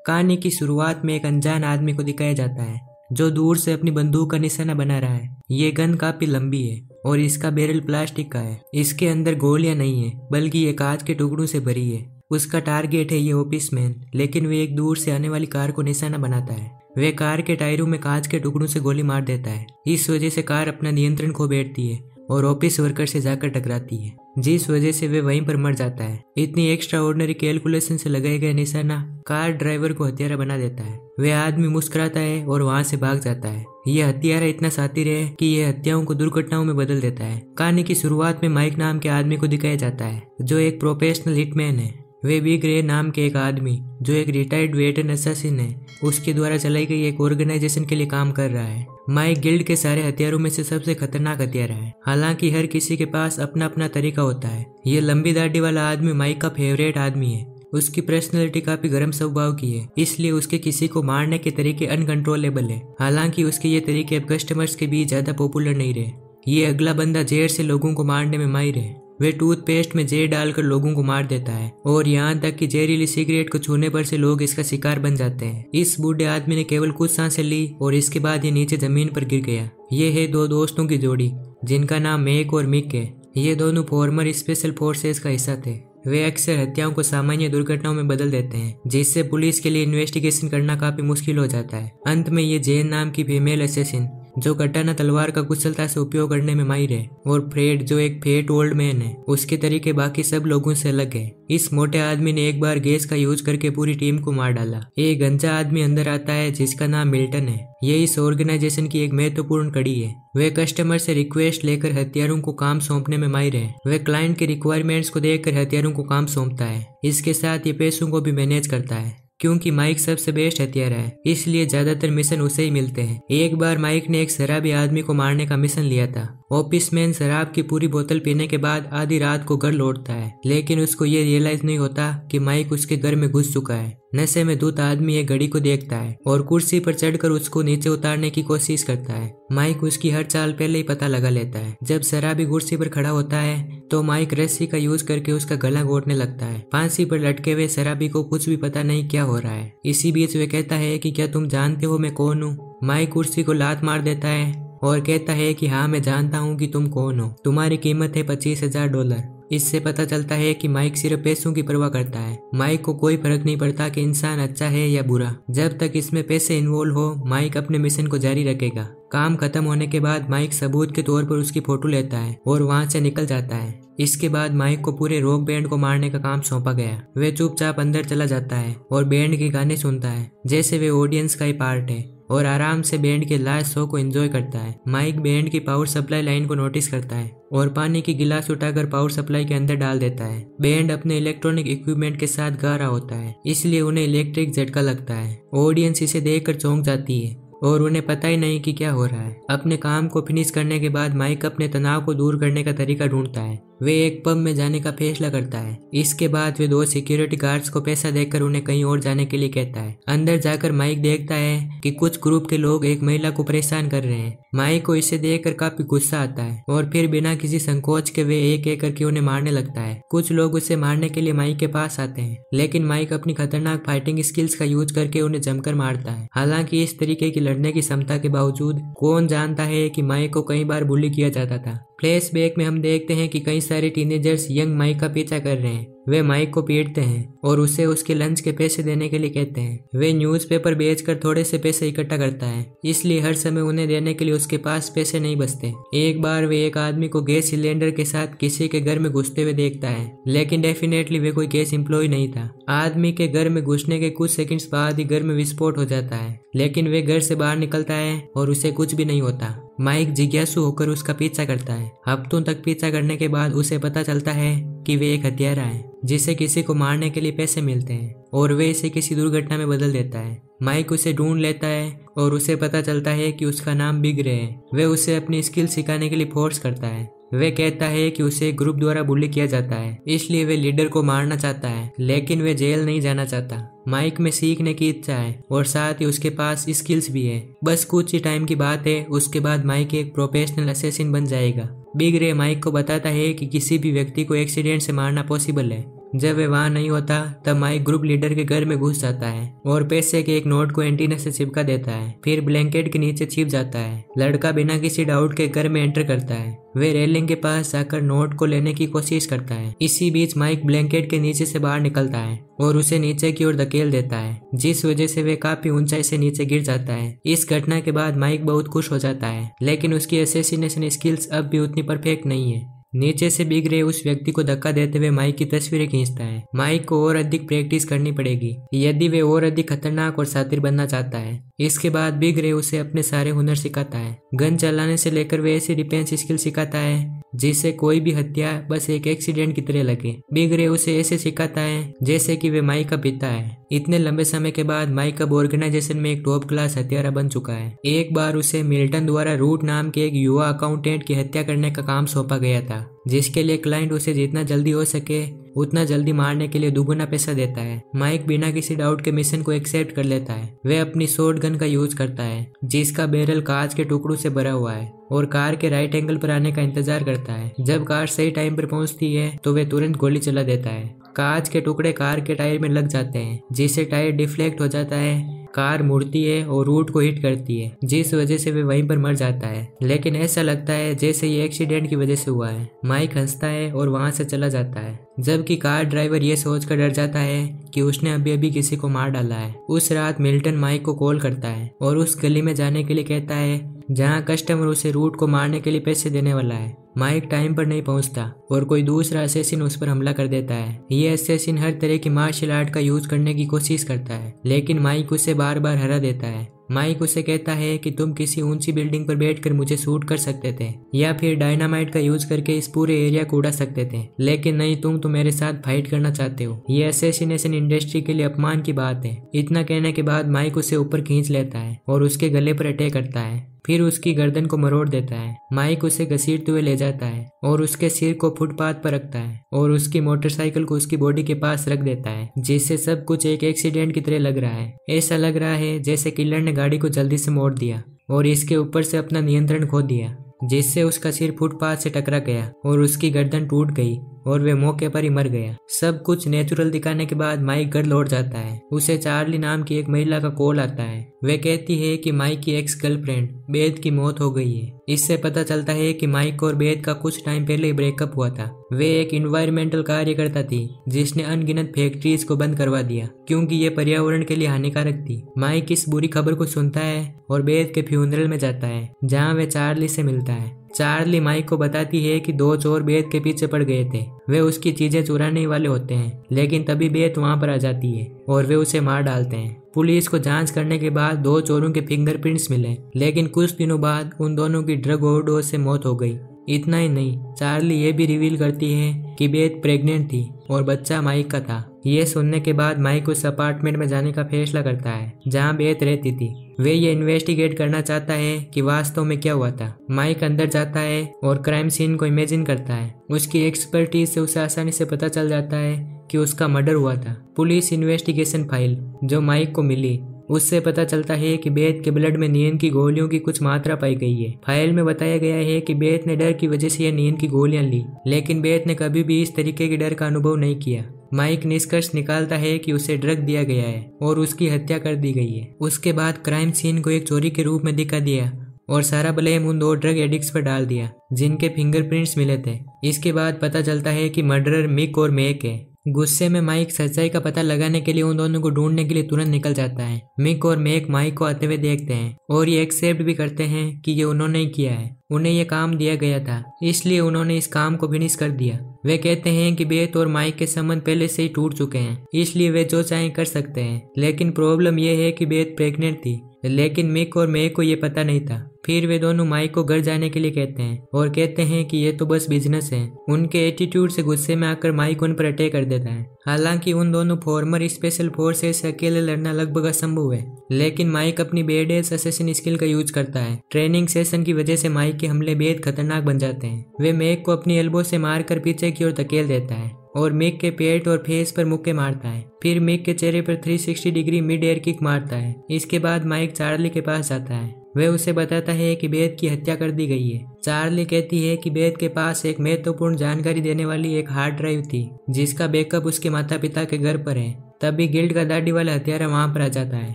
कहानी की शुरुआत में एक अनजान आदमी को दिखाया जाता है जो दूर से अपनी बंदूक का निशाना बना रहा है। ये गन काफी लंबी है और इसका बैरल प्लास्टिक का है। इसके अंदर गोलियां नहीं है बल्कि ये कांच के टुकड़ों से भरी है। उसका टारगेट है ये ऑफिसमैन, लेकिन वे एक दूर से आने वाली कार को निशाना बनाता है। वे कार के टायरों में कांच के टुकड़ों से गोली मार देता है। इस वजह से कार अपना नियंत्रण खो बैठती है और ऑफिस वर्कर से जाकर टकराती है, जिस वजह से वे वहीं पर मर जाता है। इतनी एक्स्ट्रा ऑर्डिनरी कैलकुलेशन से लगाया गया निशाना कार ड्राइवर को हत्यारा बना देता है। वे आदमी मुस्कुराता है और वहां से भाग जाता है। यह हत्यारा इतना शातिर है कि यह हत्याओं को दुर्घटनाओं में बदल देता है। कहानी की शुरुआत में माइक नाम के आदमी को दिखाया जाता है जो एक प्रोफेशनल हिटमैन है। वे बिग रे नाम के एक आदमी जो एक रिटायर्ड वेटरन असैसिन है, उसके द्वारा चलाई गई एक ऑर्गेनाइजेशन के लिए काम कर रहा है। माइक गिल्ड के सारे हथियारों में से सबसे खतरनाक हथियार है। हालांकि हर किसी के पास अपना अपना तरीका होता है। ये लंबी दाढ़ी वाला आदमी माइक का फेवरेट आदमी है। उसकी पर्सनैलिटी काफी गर्म स्वभाव की है, इसलिए उसके किसी को मारने के तरीके अनकंट्रोलेबल है। हालांकि उसके ये तरीके अब कस्टमर्स के बीच ज्यादा पॉपुलर नहीं रहे। ये अगला बंदा जहर से लोगों को मारने में माहिर है। वे टूथपेस्ट में जहर डालकर लोगों को मार देता है और यहाँ तक कि जहरीली सिगरेट को छूने पर से लोग इसका शिकार बन जाते हैं। इस बूढ़े आदमी ने केवल कुछ सांसें ली और इसके बाद ये नीचे जमीन पर गिर गया। ये है दो दोस्तों की जोड़ी जिनका नाम मैक और मिक है। ये दोनों फॉर्मर स्पेशल फोर्सेस का हिस्सा थे। वे अक्सर हत्याओं को सामान्य दुर्घटनाओं में बदल देते हैं, जिससे पुलिस के लिए इन्वेस्टिगेशन करना काफी मुश्किल हो जाता है। अंत में ये जेन नाम की फीमेल असैसिन जो कटाना तलवार का कुशलता से उपयोग करने में माहिर है, और फ्रेड जो एक फेट ओल्ड मैन है, उसके तरीके बाकी सब लोगों से अलग है। इस मोटे आदमी ने एक बार गैस का यूज करके पूरी टीम को मार डाला। एक गंजा आदमी अंदर आता है जिसका नाम मिल्टन है। ये इस ऑर्गेनाइजेशन की एक महत्वपूर्ण कड़ी है। वे कस्टमर से रिक्वेस्ट लेकर हथियारों को काम सौंपने में माहिर है। वे क्लाइंट के रिक्वायरमेंट्स को देखकर हथियारों को काम सौंपता है। इसके साथ ये पैसों को भी मैनेज करता है। क्योंकि माइक सबसे बेस्ट हथियार है, इसलिए ज्यादातर मिशन उसे ही मिलते हैं। एक बार माइक ने एक शराबी आदमी को मारने का मिशन लिया था। ऑफिसमैन शराब की पूरी बोतल पीने के बाद आधी रात को घर लौटता है, लेकिन उसको ये रियलाइज नहीं होता कि माइक उसके घर में घुस चुका है। नशे में धुत आदमी एक घड़ी को देखता है और कुर्सी पर चढ़कर उसको नीचे उतारने की कोशिश करता है। माइक उसकी हर चाल पहले ही पता लगा लेता है। जब शराबी कुर्सी पर खड़ा होता है तो माइक रस्सी का यूज करके उसका गला घोटने लगता है। फांसी पर लटके हुए शराबी को कुछ भी पता नहीं क्या हो रहा है। इसी बीच वे कहता है कि क्या तुम जानते हो मैं कौन हूँ। माइक कुर्सी को लात मार देता है और कहता है कि हाँ मैं जानता हूँ कि तुम कौन हो। तुम्हारी कीमत है $25,000। इससे पता चलता है कि माइक सिर्फ पैसों की परवाह करता है। माइक को कोई फर्क नहीं पड़ता कि इंसान अच्छा है या बुरा। जब तक इसमें पैसे इन्वॉल्व हो, माइक अपने मिशन को जारी रखेगा। काम खत्म होने के बाद माइक सबूत के तौर पर उसकी फोटो लेता है और वहां से निकल जाता है। इसके बाद माइक को पूरे रॉक बैंड को मारने का काम सौंपा गया। वे चुपचाप अंदर चला जाता है और बैंड के गाने सुनता है जैसे वे ऑडियंस का ही पार्ट है, और आराम से बैंड के लास्ट शो को एंजॉय करता है। माइक बैंड की पावर सप्लाई लाइन को नोटिस करता है और पानी की गिलास उठाकर पावर सप्लाई के अंदर डाल देता है। बैंड अपने इलेक्ट्रॉनिक इक्विपमेंट के साथ गा रहा होता है, इसलिए उन्हें इलेक्ट्रिक झटका लगता है। ऑडियंस इसे देखकर चौंक जाती है और उन्हें पता ही नहीं कि क्या हो रहा है। अपने काम को फिनिश करने के बाद माइक अपने तनाव को दूर करने का तरीका ढूंढता है। वे एक पब में जाने का फैसला करता है। इसके बाद वे 2 सिक्योरिटी गार्ड्स को पैसा देकर उन्हें कहीं और जाने के लिए कहता है। अंदर जाकर माइक देखता है कि कुछ ग्रुप के लोग एक महिला को परेशान कर रहे हैं। माइक को इसे देखकर काफी गुस्सा आता है और फिर बिना किसी संकोच के वे एक एक करके उन्हें मारने लगता है। कुछ लोग उसे मारने के लिए माइक के पास आते हैं, लेकिन माइक अपनी खतरनाक फाइटिंग स्किल्स का यूज करके उन्हें जमकर मारता है। हालांकि इस तरीके की लड़ने की क्षमता के बावजूद कौन जानता है कि माइक को कई बार बुली किया जाता था। फ्लैशबैक में हम देखते हैं कि कई सारे टीनेजर्स यंग माइक का पीछा कर रहे हैं। वे माइक को पीटते हैं और उसे उसके लंच के पैसे देने के लिए कहते हैं। वे न्यूज़पेपर बेचकर थोड़े से पैसे इकट्ठा करता है, इसलिए हर समय उन्हें देने के लिए उसके पास पैसे नहीं बचते। एक बार वे एक आदमी को गैस सिलेंडर के साथ किसी के घर में घुसते हुए देखता है, लेकिन डेफिनेटली वे कोई गैस एम्प्लॉय नहीं था। आदमी के घर में घुसने के कुछ सेकंड्स बाद ही घर में विस्फोट हो जाता है, लेकिन वे घर से बाहर निकलता है और उसे कुछ भी नहीं होता। माइक जिज्ञासु होकर उसका पीछा करता है। हफ्तों तक पीछा करने के बाद उसे पता चलता है कि वे एक हत्यारा है जिसे किसी को मारने के लिए पैसे मिलते हैं, और वे इसे किसी दुर्घटना में बदल देता है। माइक उसे ढूंढ लेता है और उसे पता चलता है कि उसका नाम बिग रे है। वे उसे अपनी स्किल सिखाने के लिए फोर्स करता है। वे कहता है कि उसे ग्रुप द्वारा बुली किया जाता है, इसलिए वे लीडर को मारना चाहता है, लेकिन वे जेल नहीं जाना चाहता। माइक में सीखने की इच्छा है और साथ ही उसके पास स्किल्स भी है। बस कुछ ही टाइम की बात है, उसके बाद माइक एक प्रोफेशनल असैसिन बन जाएगा। बिग रे माइक को बताता है कि किसी भी व्यक्ति को एक्सीडेंट से मारना पॉसिबल है, जब वे वहाँ नहीं होता तब माइक ग्रुप लीडर के घर में घुस जाता है और पैसे के एक नोट को एंटीना से चिपका देता है, फिर ब्लैंकेट के नीचे छिप जाता है। लड़का बिना किसी डाउट के घर में एंटर करता है। वे रेलिंग के पास जाकर नोट को लेने की कोशिश करता है। इसी बीच माइक ब्लैंकेट के नीचे से बाहर निकलता है और उसे नीचे की ओर धकेल देता है, जिस वजह से वे काफी ऊंचाई से नीचे गिर जाता है। इस घटना के बाद माइक बहुत खुश हो जाता है, लेकिन उसकी असैसिनेशन स्किल्स अब भी उतनी परफेक्ट नहीं है। नीचे से बिग रे उस व्यक्ति को धक्का देते हुए माइक की तस्वीरें खींचता है। माइक को और अधिक प्रैक्टिस करनी पड़ेगी यदि वे और अधिक खतरनाक और शातिर बनना चाहता है। इसके बाद बिग रे उसे अपने सारे हुनर सिखाता है। गन चलाने से लेकर वे ऐसी डिफेंस स्किल सिखाता है जिससे कोई भी हत्या बस एक एक्सीडेंट की तरह लगे। बिग रे उसे ऐसे सिखाता है जैसे कि वे माइक का पिता है। इतने लंबे समय के बाद माइक अब ऑर्गेनाइजेशन में एक टॉप क्लास हत्यारा बन चुका है। एक बार उसे मिल्टन द्वारा रूट नाम के एक युवा अकाउंटेंट की हत्या करने का काम सौंपा गया था, जिसके लिए क्लाइंट उसे जितना जल्दी हो सके उतना जल्दी मारने के लिए दुगुना पैसा देता है। माइक बिना किसी डाउट के मिशन को एक्सेप्ट कर लेता है। वह अपनी शॉर्ट गन का यूज करता है, जिसका बैरल कांच के टुकड़ों से भरा हुआ है, और कार के राइट एंगल पर आने का इंतजार करता है। जब कार सही टाइम पर पहुंचती है तो वह तुरंत गोली चला देता है। कांच के टुकड़े कार के टायर में लग जाते हैं, जिससे टायर डिफ्लेक्ट हो जाता है। कार मुड़ती है और रूट को हिट करती है, जिस वजह से वे वहीं पर मर जाता है। लेकिन ऐसा लगता है जैसे ये एक्सीडेंट की वजह से हुआ है। माइक हंसता है और वहां से चला जाता है, जबकि कार ड्राइवर ये सोचकर डर जाता है कि उसने अभी अभी किसी को मार डाला है। उस रात मिल्टन माइक को कॉल करता है और उस गली में जाने के लिए कहता है जहाँ कस्टमर उसे रूट को मारने के लिए पैसे देने वाला है। माइक टाइम पर नहीं पहुंचता और कोई दूसरा असैसिन उस पर हमला कर देता है। ये असैसिन हर तरह की मार्शल आर्ट का यूज करने की कोशिश करता है, लेकिन माइक उसे बार बार हरा देता है। माइक उसे कहता है कि तुम किसी ऊंची बिल्डिंग पर बैठकर मुझे शूट कर सकते थे या फिर डायनामाइट का यूज करके इस पूरे एरिया को उड़ा सकते थे, लेकिन नहीं, तुम तो मेरे साथ फाइट करना चाहते हो। ये असैसिनेशन इंडस्ट्री के लिए अपमान की बात है। इतना कहने के बाद माइक उसे ऊपर खींच लेता है और उसके गले पर अटैक करता है, फिर उसकी गर्दन को मरोड़ देता है। माइक उसे घसीटते हुए ले जाता है और उसके सिर को फुटपाथ पर रखता है और उसकी मोटरसाइकिल को उसकी बॉडी के पास रख देता है, जिससे सब कुछ एक एक्सीडेंट की तरह लग रहा है। ऐसा लग रहा है जैसे किलर ने गाड़ी को जल्दी से मोड़ दिया और इसके ऊपर से अपना नियंत्रण खो दिया, जिससे उसका सिर फुटपाथ से टकरा गया और उसकी गर्दन टूट गई और वे मौके पर ही मर गया। सब कुछ नेचुरल दिखाने के बाद माइक घर लौट जाता है। उसे चार्ली नाम की एक महिला का कॉल आता है। वे कहती है कि माइक की एक्स गर्लफ्रेंड बेथ की मौत हो गई है। इससे पता चलता है कि माइक और बेथ का कुछ टाइम पहले ही ब्रेकअप हुआ था। वे एक इन्वायरमेंटल कार्यकर्ता थी जिसने अनगिनत फैक्ट्रीज को बंद करवा दिया क्योंकि ये पर्यावरण के लिए हानिकारक थी। माइक इस बुरी खबर को सुनता है और बेथ के फ्यूनरल में जाता है, जहाँ वे चार्ली से मिलता है। चार्ली माइक को बताती है कि दो चोर बेथ के पीछे पड़ गए थे। वे उसकी चीजें चुराने वाले होते हैं, लेकिन तभी बेथ वहां पर आ जाती है और वे उसे मार डालते हैं। पुलिस को जांच करने के बाद दो चोरों के फिंगरप्रिंट्स मिले, लेकिन कुछ दिनों बाद उन दोनों की ड्रग ओवरडोज से मौत हो गई। इतना ही नहीं, चार्ली ये भी रिवील करती है कि बेथ प्रेग्नेंट थी और बच्चा माइक का था। ये सुनने के बाद माइक उस अपार्टमेंट में जाने का फैसला करता है जहाँ बेथ रहती थी। वे ये इन्वेस्टिगेट करना चाहता है कि वास्तव में क्या हुआ था। माइक अंदर जाता है और क्राइम सीन को इमेजिन करता है। उसकी एक्सपर्टीज से उसे आसानी से पता चल जाता है कि उसका मर्डर हुआ था। पुलिस इन्वेस्टिगेशन फाइल जो माइक को मिली उससे पता चलता है कि बेथ के ब्लड में नींद की गोलियों की कुछ मात्रा पाई गई है। फाइल में बताया गया है कि बेथ ने डर की वजह से यह नींद की गोलियां ली, लेकिन बेथ ने कभी भी इस तरीके के डर का अनुभव नहीं किया। माइक निष्कर्ष निकालता है कि उसे ड्रग दिया गया है और उसकी हत्या कर दी गई है। उसके बाद क्राइम सीन को एक चोरी के रूप में दिखा दिया और सारा ब्लेम उन दो ड्रग एडिक्ट्स पर डाल दिया जिनके फिंगरप्रिंट्स मिले थे। इसके बाद पता चलता है कि मर्डरर मिक और मैक है। गुस्से में माइक सच्चाई का पता लगाने के लिए उन दोनों को ढूंढने के लिए तुरंत निकल जाता है। मिक और मैक माइक को आते हुए देखते हैं और ये एक्सेप्ट भी करते हैं कि ये उन्होंने ही किया है। उन्हें ये काम दिया गया था, इसलिए उन्होंने इस काम को फिनिश कर दिया। वे कहते हैं कि बेथ और माइक के संबंध पहले से ही टूट चुके हैं, इसलिए वे जो चाहें कर सकते हैं। लेकिन प्रॉब्लम यह है कि बेथ प्रेग्नेंट थी, लेकिन मिक और मैक को ये पता नहीं था। फिर वे दोनों माइक को घर जाने के लिए कहते हैं और कहते हैं कि ये तो बस बिजनेस है। उनके एटीट्यूड से गुस्से में आकर माइक उन पर अटैक कर देता है। हालांकि उन दोनों फॉर्मर स्पेशल फोर्सेस से अकेले लड़ना लगभग असंभव है, लेकिन माइक अपनी बेडेस असैसिन स्किल का यूज करता है। ट्रेनिंग सेशन की वजह से माइक के हमले बेहद खतरनाक बन जाते हैं। वे मैक को अपनी एल्बो से मारकर पीछे की ओर धकेल देता है और मिक के पेट और फेस पर मुक्के मारता है। फिर मिक के चेहरे पर 360 डिग्री मिड एयर किक मारता है। इसके बाद माइक चार्ली के पास जाता है। वह उसे बताता है कि बेथ की हत्या कर दी गई है। चार्ली कहती है कि बेथ के पास एक महत्वपूर्ण जानकारी देने वाली एक हार्ड ड्राइव थी जिसका बैकअप उसके माता पिता के घर पर है। तभी गिल्ड का दाढ़ी वाला हत्यारा वहां पर आ जाता है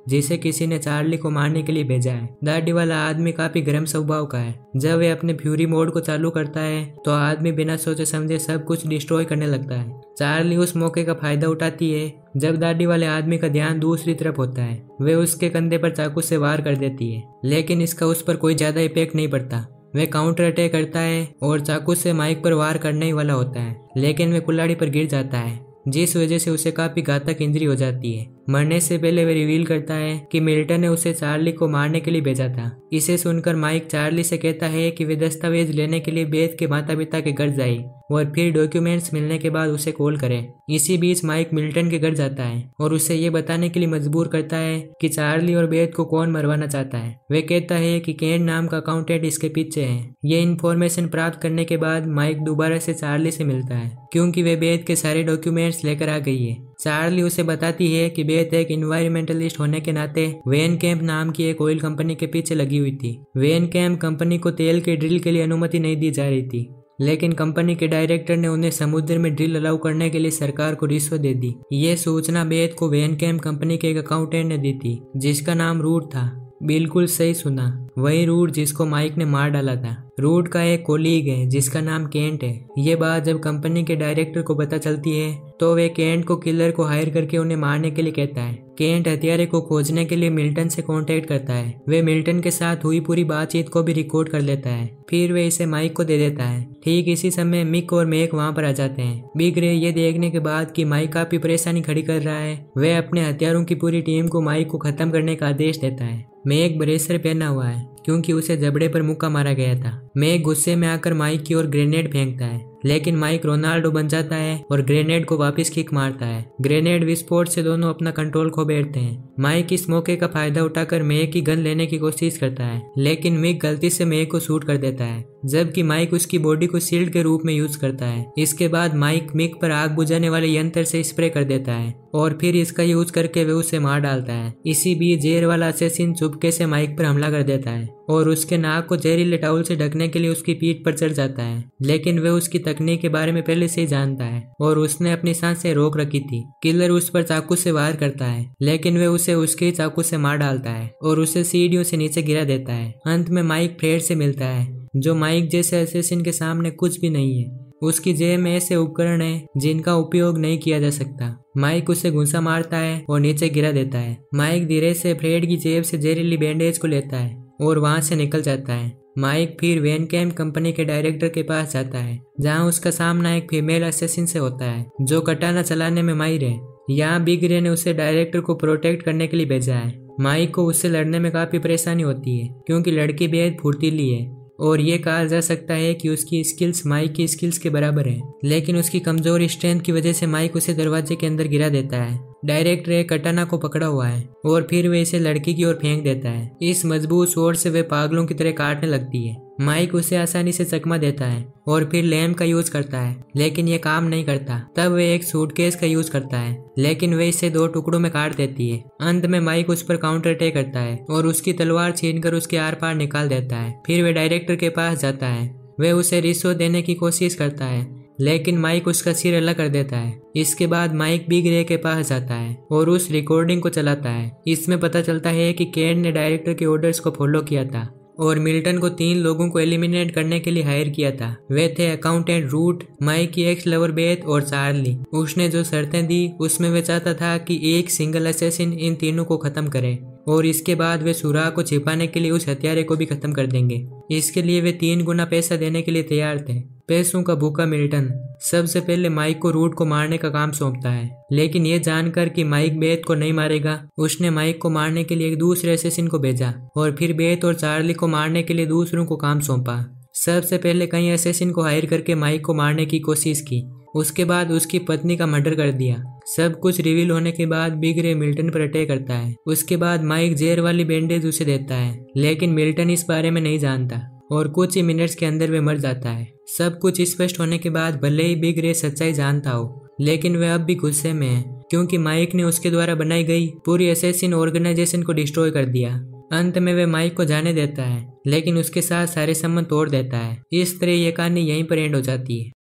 जिसे किसी ने चार्ली को मारने के लिए भेजा है। दाढ़ी वाला आदमी काफी गर्म स्वभाव का है। जब वह अपने फ्यूरी मोड को चालू करता है तो आदमी बिना सोचे समझे सब कुछ डिस्ट्रॉय करने लगता है। चार्ली उस मौके का फायदा उठाती है जब दाढ़ी वाले आदमी का ध्यान दूसरी तरफ होता है। वह उसके कंधे पर चाकू से वार कर देती है, लेकिन इसका उस पर कोई ज्यादा इफेक्ट नहीं पड़ता। वह काउंटर अटैक करता है और चाकू से माइक पर वार करने ही वाला होता है, लेकिन वह कुल्हाड़ी पर गिर जाता है जिस वजह से उसे काफी घातक इंजरी हो जाती है। मरने से पहले वह रिवील करता है कि मिल्टन ने उसे चार्ली को मारने के लिए भेजा था। इसे सुनकर माइक चार्ली से कहता है कि वे दस्तावेज लेने के लिए बेथ के माता पिता के घर जाए और फिर डॉक्यूमेंट्स मिलने के बाद उसे कॉल करे। इसी बीच माइक मिल्टन के घर जाता है और उसे ये बताने के लिए मजबूर करता है कि चार्ली और बेथ को कौन मरवाना चाहता है। वह कहता है कि केन नाम का अकाउंटेंट इसके पीछे है। ये इन्फॉर्मेशन प्राप्त करने के बाद माइक दोबारा से चार्ली से मिलता है क्योंकि वे बेथ के सारे डॉक्यूमेंट्स लेकर आ गई है। चार्ली उसे बताती है कि बेथ एक इन्वायरमेंटलिस्ट होने के नाते वेन कैंप नाम की एक ऑयल कंपनी के पीछे लगी हुई थी। वेन कैंप कंपनी को तेल के ड्रिल के लिए अनुमति नहीं दी जा रही थी, लेकिन कंपनी के डायरेक्टर ने उन्हें समुद्र में ड्रिल अलाउ करने के लिए सरकार को रिश्वत दे दी। ये सूचना बेथ को वेन कैंप कंपनी के एक अकाउंटेंट ने दी थी जिसका नाम रूट था। बिल्कुल सही सुना, वही रूट जिसको माइक ने मार डाला था। रूट का एक कोलीग है जिसका नाम केंट है। ये बात जब कंपनी के डायरेक्टर को पता चलती है तो वे केंट को किलर को हायर करके उन्हें मारने के लिए कहता है। केंट हत्यारे को खोजने के लिए मिल्टन से कांटेक्ट करता है। वे मिल्टन के साथ हुई पूरी बातचीत को भी रिकॉर्ड कर लेता है, फिर वे इसे माइक को दे देता है। ठीक इसी समय मिक और मैक वहां पर आ जाते हैं। बिग रे ये देखने के बाद कि माइक काफी परेशानी खड़ी कर रहा है, वह अपने हथियारों की पूरी टीम को माइक को खत्म करने का आदेश देता है। मैक ब्रेसर पहना हुआ है क्योंकि उसे जबड़े पर मुक्का मारा गया था। मैक गुस्से में आकर माइक की ओर ग्रेनेड फेंकता है, लेकिन माइक रोनाल्डो बन जाता है और ग्रेनेड को वापस किक मारता है। ग्रेनेड विस्फोट से दोनों अपना कंट्रोल खो बैठते हैं। माइक इस मौके का फायदा उठाकर मैक की गन लेने की कोशिश करता है, लेकिन मिक गलती से मैक को शूट कर देता है, जबकि माइक उसकी बॉडी को शील्ड के रूप में यूज करता है। इसके बाद माइक मिक पर आग बुझाने वाले यंत्र से स्प्रे कर देता है और फिर इसका यूज करके वे उसे मार डालता है। इसी बीच जेर वाला असैसिन चुपके से माइक पर हमला कर देता है और उसके नाक को जहरीले टाउल से ढकने के लिए उसकी पीठ पर चढ़ जाता है, लेकिन वे उसकी तकनीक के बारे में पहले से ही जानता है और उसने अपनी सांसें रोक रखी थी। किलर उस पर चाकू से वार करता है, लेकिन वे उसे उसके ही चाकू से मार डालता है और उसे सीढ़ियों से नीचे गिरा देता है। अंत में माइक फ्रेड से मिलता है जो माइक जैसे असैसिन के सामने कुछ भी नहीं है। उसकी जेब में ऐसे उपकरण है जिनका उपयोग नहीं किया जा सकता। माइक उसे घुसा मारता है और नीचे गिरा देता है। माइक धीरे से फ्रेड की जेब से जहरीली बैंडेज को लेता है और वहां से निकल जाता है। माइक फिर वेन कैम्प कंपनी के डायरेक्टर के पास जाता है, जहां उसका सामना एक फीमेल असैसिन से होता है जो कटाना चलाने में माहिर है। यहाँ बिग रे ने उसे डायरेक्टर को प्रोटेक्ट करने के लिए भेजा है। माइक को उससे लड़ने में काफी परेशानी होती है क्योंकि लड़की बेहद फुर्तीली है और ये कहा जा सकता है कि उसकी स्किल्स माइक की स्किल्स के बराबर है, लेकिन उसकी कमजोर स्ट्रेंथ की वजह से माइक उसे दरवाजे के अंदर गिरा देता है। डायरेक्टर एक कटाना को पकड़ा हुआ है और फिर वे इसे लड़की की ओर फेंक देता है। इस मजबूत स्वॉर्ड से वे पागलों की तरह काटने लगती है। माइक उसे आसानी से चकमा देता है और फिर लैम्प का यूज करता है, लेकिन ये काम नहीं करता। तब वे एक सूटकेस का यूज करता है, लेकिन वे इसे 2 टुकड़ों में काट देती है। अंत में माइक उस पर काउंटर अटैक करता है और उसकी तलवार छीनकर उसके आर पार निकाल देता है। फिर वे डायरेक्टर के पास जाता है। वे उसे रिश्वत देने की कोशिश करता है, लेकिन माइक उसका सिर अलग कर देता है। इसके बाद माइक बिग रे के पास जाता है और उस रिकॉर्डिंग को चलाता है। इसमें पता चलता है कि केन ने डायरेक्टर के ऑर्डर्स को फॉलो किया था और मिल्टन को 3 लोगों को एलिमिनेट करने के लिए हायर किया था। वे थे अकाउंटेंट रूट, माइक की एक्स लवर बेथ और चार्ली। उसने जो शर्तें दी उसमें वे चाहता था कि एक सिंगल असैसिन इन तीनों को खत्म करे और इसके बाद वे सुराग को छिपाने के लिए उस हत्यारे को भी खत्म कर देंगे। इसके लिए वे 3 गुना पैसा देने के लिए तैयार थे। पैसों का भूखा मिल्टन सबसे पहले माइक को रूट को मारने का काम सौंपता है, लेकिन ये जानकर कि माइक बेथ को नहीं मारेगा, उसने माइक को मारने के लिए एक दूसरे असैसिन को भेजा और फिर बेथ और चार्ली को मारने के लिए दूसरों को काम सौंपा। सबसे पहले कई असैसिन को हायर करके माइक को मारने की कोशिश की, उसके बाद उसकी पत्नी का मर्डर कर दिया। सब कुछ रिवील होने के बाद बिग रे मिल्टन पर अटैक करता है। उसके बाद माइक जेर वाली बैंडेज उसे देता है, लेकिन मिल्टन इस बारे में नहीं जानता और कुछ ही मिनट्स के अंदर वे मर जाता है। सब कुछ स्पष्ट होने के बाद भले ही बिग रे सच्चाई जानता हो, लेकिन वह अब भी गुस्से में है क्योंकि माइक ने उसके द्वारा बनाई गई पूरी असैसिन ऑर्गेनाइजेशन को डिस्ट्रॉय कर दिया। अंत में वे माइक को जाने देता है, लेकिन उसके साथ सारे संबंध तोड़ देता है। इस तरह यह कहानी यहीं पर एंड हो जाती है।